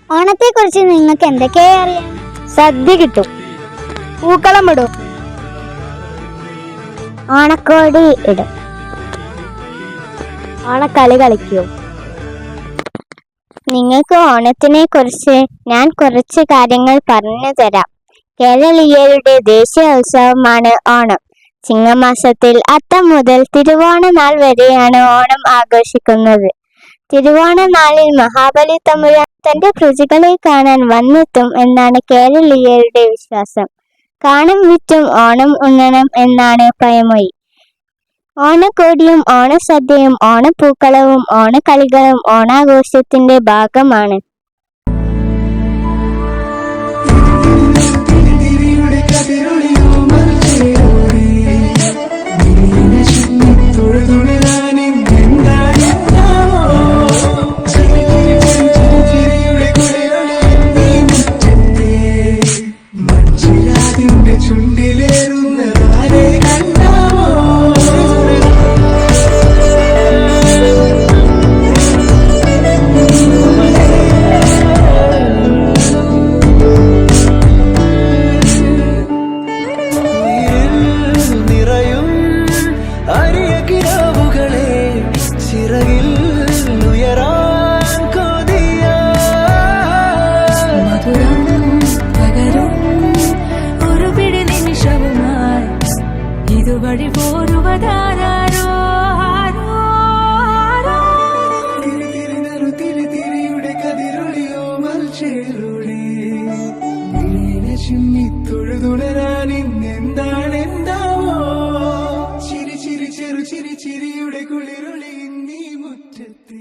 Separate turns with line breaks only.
ഓണത്തെ കുറിച്ച് നിങ്ങൾക്ക് എന്തൊക്കെയാ അറിയാം?
സദ്യ കിട്ടും, പൂക്കളം ഇടും,
ഓണക്കോടി ഇടും,
ഓണക്കളി കളിക്കും.
നിങ്ങൾക്ക് ഓണത്തിനെ കുറിച്ച് ഞാൻ കുറച്ച് കാര്യങ്ങൾ പറഞ്ഞു തരാം. കേരളീയരുടെ ദേശീയ ഉത്സവമാണ് ഓണം. ചിങ്ങമാസത്തിൽ അത്തം മുതൽ തിരുവോണ നാൾ വരെയാണ് ഓണം ആഘോഷിക്കുന്നത്. തിരുവോണ നാളിൽ മഹാബലി തമ്പുരാൻ തന്റെ പ്രജകളെ കാണാൻ വന്നെത്തും എന്നാണ് കേരളീയരുടെ വിശ്വാസം. കാണം വിറ്റും ഓണം ഉണ്ണണം എന്നാണ് പഴമൊഴി. ഓണക്കോടിയും ഓണസദ്യയും ഓണപ്പൂക്കളവും ഓണക്കളികളും ഓണാഘോഷത്തിന്റെ ഭാഗമാണ്.
ചിരി ചിരി ചെറു ചിരി ചിരിയുടെ കുളിരുളി നീ മുറ്റത്ത്.